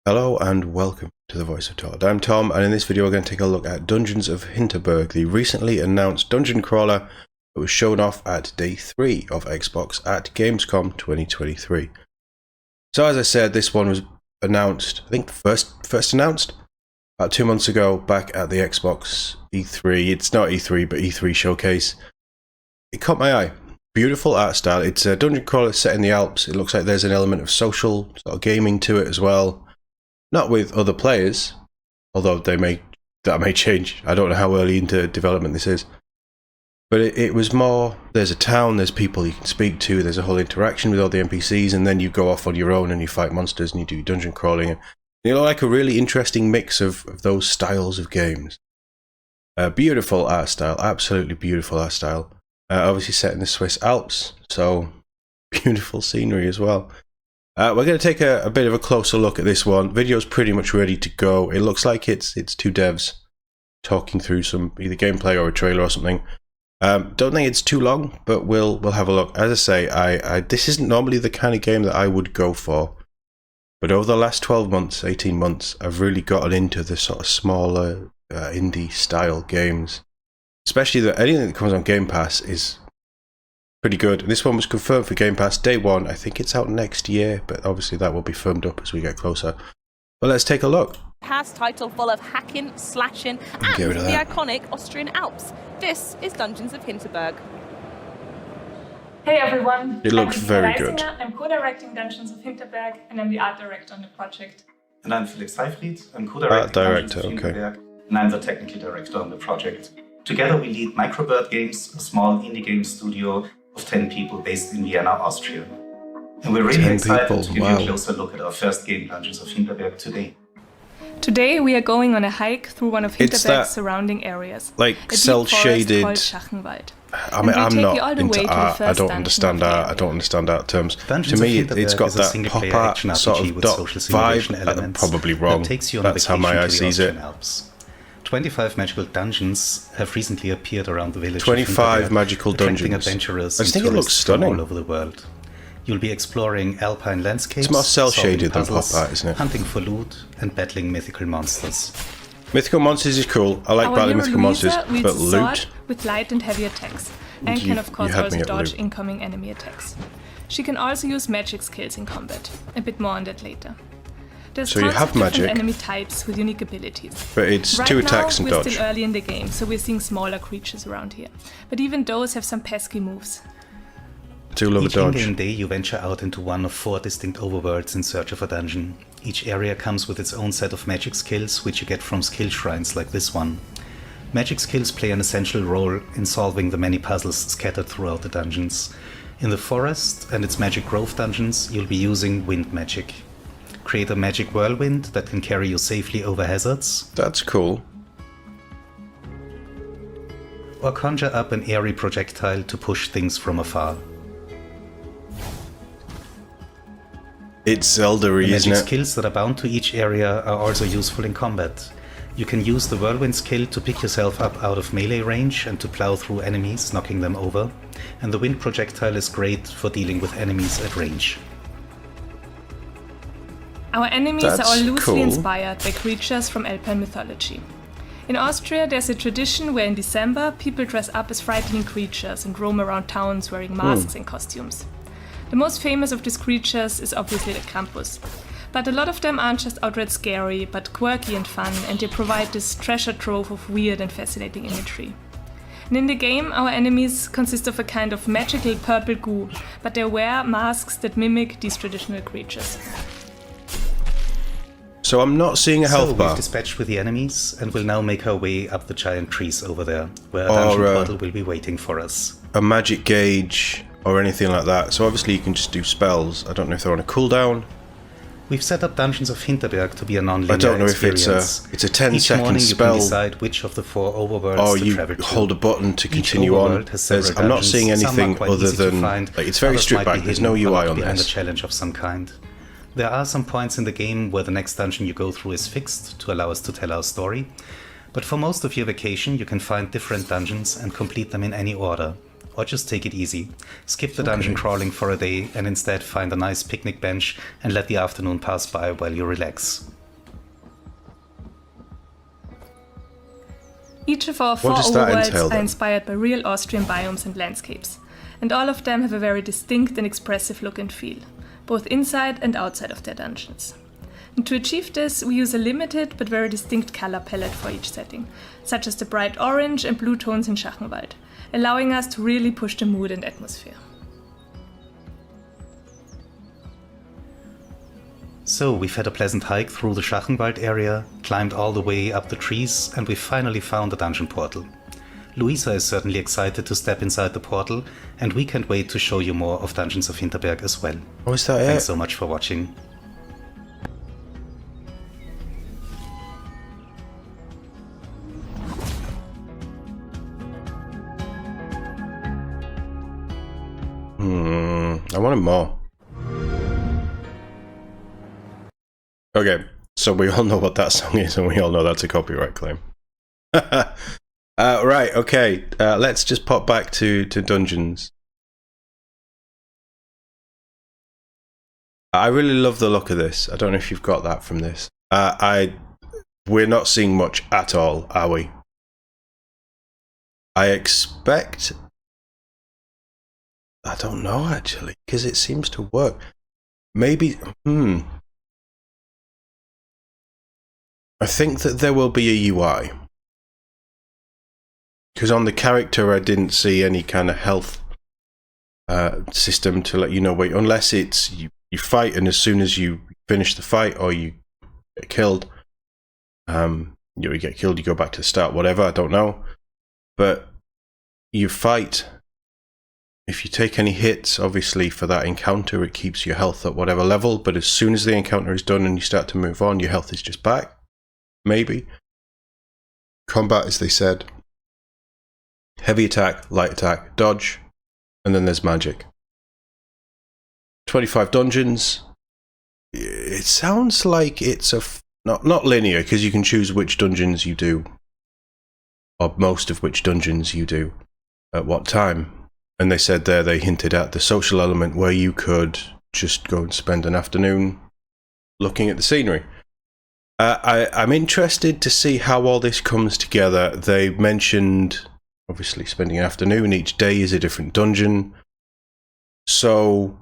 Hello and welcome to the Voice of TOD. I'm Tom, and in this video we're going to take a look at Dungeons of Hinterberg, the recently announced dungeon crawler that was shown off at Day 3 of Xbox at Gamescom 2023. So as I said, this one was announced, I think first announced about 2 months ago back at the Xbox E3. It's not E3, but E3 showcase. It caught my eye. Beautiful art style. It's a dungeon crawler set in the Alps. It looks like there's an element of social sort of gaming to it as well. Not with other players, although that may change. I don't know how early into development this is. But it was more, there's a town, there's people you can speak to, there's a whole interaction with all the NPCs, and then you go off on your own and you fight monsters and you do dungeon crawling. And you know, like a really interesting mix of those styles of games. Beautiful art style, absolutely beautiful art style. Obviously set in the Swiss Alps, so beautiful scenery as well. We're going to take a bit of a closer look at this one. Video's pretty much ready to go. It looks like it's two devs talking through some either gameplay or a trailer or something. Don't think it's too long, but we'll have a look. As I say, this isn't normally the kind of game that I would go for, but over the last 12 months, 18 months, I've really gotten into the sort of smaller indie style games. Especially that anything that comes on Game Pass is pretty good. This one was confirmed for Game Pass Day 1. I think it's out next year, but obviously that will be firmed up as we get closer. But let's take a look. Past title full of hacking, slashing, and the iconic Austrian Alps. This is Dungeons of Hinterberg. Hey everyone, It looks very good. I'm co-directing Dungeons of Hinterberg, and I'm the art director on the project. And I'm Felix Seifried, I'm co-directing Dungeons of Hinterberg, and I'm the technical director on the project. Together we lead Microbird Games, a small indie game studio of 10 people based in Vienna, Austria. And we're really excited to give you a closer look at our first game, Dungeons of Hinterberg, today. Today we are going on a hike through one of Hinterberg's surrounding areas. Like cel-shaded. I mean, I'm not into art. I don't understand art. I don't understand art terms. To me, it's got that pop art sort of dot vibe. I'm probably wrong. That's how my eye sees it. 25 magical dungeons have recently appeared around the village. 25 magical dungeons. Adventurers I just think it looks stunning. All over the world. You'll be exploring alpine landscapes, it's more cel-shaded than pop art, isn't it? Hunting for loot and battling mythical monsters. Mythical monsters is cool. I like battling mythical monsters, but loot with light and heavy attacks, and can of course also dodge incoming enemy attacks. She can also use magic skills in combat. A bit more on that later. There's so you have magic, enemy types with unique abilities. But it's right 2 attacks and dodge. We're still early in the game, so we're seeing smaller creatures around here. But even those have some pesky moves. Each in-game day you venture out into one of 4 distinct overworlds in search of a dungeon. Each area comes with its own set of magic skills, which you get from skill shrines like this one. Magic skills play an essential role in solving the many puzzles scattered throughout the dungeons. In the forest and its magic grove dungeons, you'll be using wind magic. Create a magic whirlwind that can carry you safely over hazards. That's cool. Or conjure up an airy projectile to push things from afar. It's Zelda-y, isn't it? Magic skills that are bound to each area are also useful in combat. You can use the whirlwind skill to pick yourself up out of melee range and to plow through enemies, knocking them over. And the wind projectile is great for dealing with enemies at range. Our enemies are all loosely inspired by creatures from Alpine mythology. In Austria, there's a tradition where in December people dress up as frightening creatures and roam around towns wearing masks and costumes. The most famous of these creatures is obviously the Krampus. But a lot of them aren't just outright scary, but quirky and fun, and they provide this treasure trove of weird and fascinating imagery. And in the game, our enemies consist of a kind of magical purple goo, but they wear masks that mimic these traditional creatures. So I'm not seeing a health bar. We've dispatched with the enemies and will now make our way up the giant trees over there, where a dungeon portal will be waiting for us. A magic gauge or anything like that. So obviously you can just do spells. I don't know if they're on a cooldown. We've set up Dungeons of Hinterberg to be a non-linear experience. I don't know experience. if it's a 10-second spell. Each morning you can decide which of the 4 overworlds to travel to. Or you hold a button to continue on. I'm not seeing anything other than... Like, it's very stripped back. There's no UI on this. A challenge of some kind. There are some points in the game where the next dungeon you go through is fixed to allow us to tell our story. But for most of your vacation you can find different dungeons and complete them in any order. Or just take it easy. Skip the dungeon crawling for a day and instead find a nice picnic bench and let the afternoon pass by while you relax. Each of our 4 overworlds are inspired by real Austrian biomes and landscapes, and all of them have a very distinct and expressive look and feel, both inside and outside of their dungeons. And to achieve this, we use a limited but very distinct color palette for each setting, such as the bright orange and blue tones in Schachenwald, allowing us to really push the mood and atmosphere. So we've had a pleasant hike through the Schachenwald area, climbed all the way up the trees, and we finally found the dungeon portal. Luisa is certainly excited to step inside the portal, and we can't wait to show you more of Dungeons of Hinterberg as well. Oh, is that Thanks so much for watching. I wanted more. Okay, so we all know what that song is, and we all know that's a copyright claim. Right, okay, let's just pop back to Dungeons. I really love the look of this. I don't know if you've got that from this. We're not seeing much at all, are we? I expect... I don't know, actually, because it seems to work. Maybe... I think that there will be a UI. Because on the character I didn't see any kind of health system to let you know, wait, unless it's you fight and as soon as you finish the fight or you get killed, you get killed, you go back to the start, whatever, I don't know. But you fight, if you take any hits, obviously for that encounter it keeps your health at whatever level, but as soon as the encounter is done and you start to move on, your health is just back. Maybe. Combat, as they said. Heavy attack, light attack, dodge, and then there's magic. 25 dungeons. It sounds like it's not linear, because you can choose which dungeons you do, or most of which dungeons you do, at what time. And they said there, they hinted at the social element where you could just go and spend an afternoon looking at the scenery. I'm interested to see how all this comes together. They mentioned, obviously, spending an afternoon. Each day is a different dungeon. So,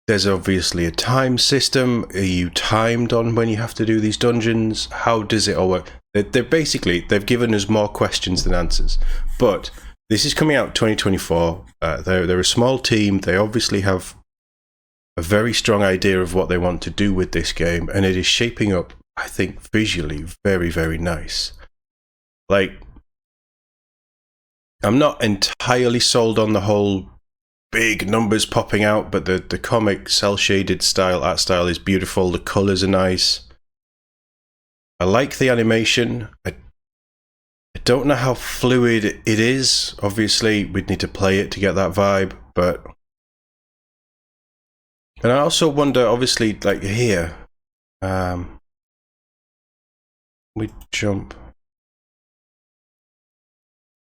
there's obviously a time system. Are you timed on when you have to do these dungeons? How does it all work? They've given us more questions than answers. But this is coming out 2024. They're a small team. They obviously have a very strong idea of what they want to do with this game, and it is shaping up, I think, visually very, very nice. Like, I'm not entirely sold on the whole big numbers popping out, but the comic cel-shaded art style is beautiful. The colours are nice. I like the animation. I don't know how fluid it is. Obviously, we'd need to play it to get that vibe, but... And I also wonder, obviously, like here, we jump.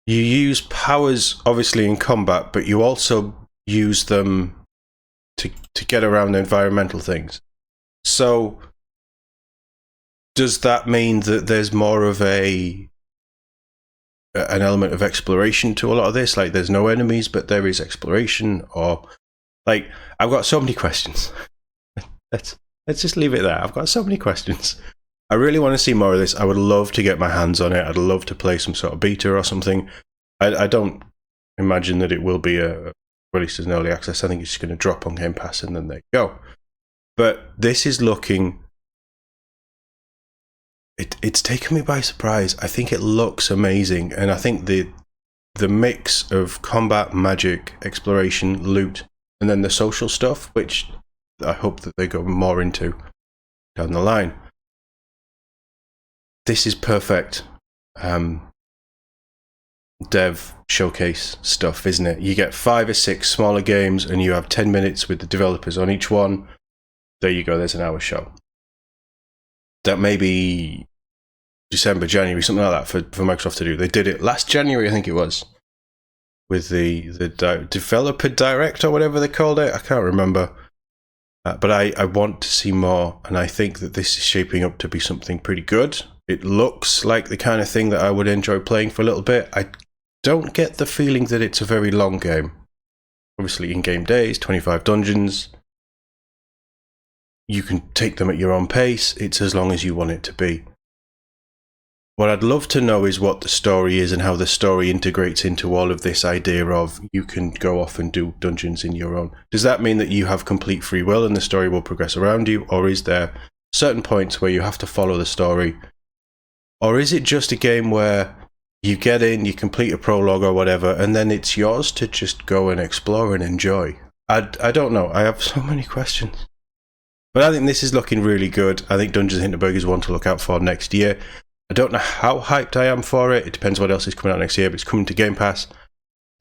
You use powers, obviously, in combat, but you also use them to get around environmental things. So, does that mean that there's more of an element of exploration to a lot of this? Like, there's no enemies, but there is exploration, or... Like, I've got so many questions. Let's just leave it there. I've got so many questions. I really want to see more of this. I would love to get my hands on it. I'd love to play some sort of beta or something. I don't imagine that it will be released as an early access. I think it's just going to drop on Game Pass and then there you go. But this is looking... It's taken me by surprise. I think it looks amazing. And I think the mix of combat, magic, exploration, loot, and then the social stuff, which I hope that they go more into down the line. This is perfect dev showcase stuff, isn't it? You get 5 or 6 smaller games and you have 10 minutes with the developers on each one. There you go, there's an hour show. That may be December, January, something like that for Microsoft to do. They did it last January, I think it was, with the developer direct or whatever they called it. I can't remember. But I want to see more, and I think that this is shaping up to be something pretty good. It looks like the kind of thing that I would enjoy playing for a little bit. I don't get the feeling that it's a very long game. Obviously, in-game days, 25 dungeons. You can take them at your own pace. It's as long as you want it to be. What I'd love to know is what the story is and how the story integrates into all of this idea of you can go off and do dungeons in your own. Does that mean that you have complete free will and the story will progress around you? Or is there certain points where you have to follow the story? Or is it just a game where you get in, you complete a prologue or whatever, and then it's yours to just go and explore and enjoy? I don't know. I have so many questions. But I think this is looking really good. I think Dungeons of Hinterbery is one to look out for next year. I don't know how hyped I am for it. It depends what else is coming out next year, but it's coming to Game Pass.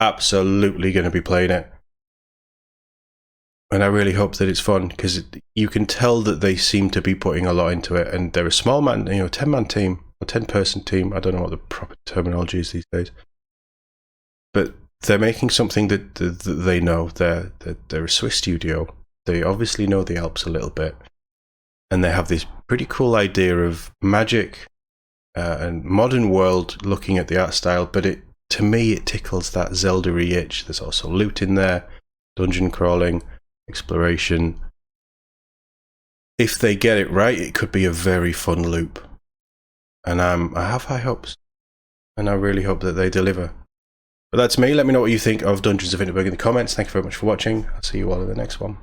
Absolutely going to be playing it. And I really hope that it's fun, because you can tell that they seem to be putting a lot into it. And they're a small man, 10-man team, or 10-person team. I don't know what the proper terminology is these days. But they're making something that they know. They're a Swiss studio. They obviously know the Alps a little bit. And they have this pretty cool idea of magic and modern world looking at the art style, but to me it tickles that Zelda-y itch. There's also loot in there, dungeon crawling, exploration. If they get it right, it could be a very fun loop. And I have high hopes, and I really hope that they deliver. But that's me. Let me know what you think of Dungeons of Hinterbery in the comments. Thank you very much for watching. I'll see you all in the next one.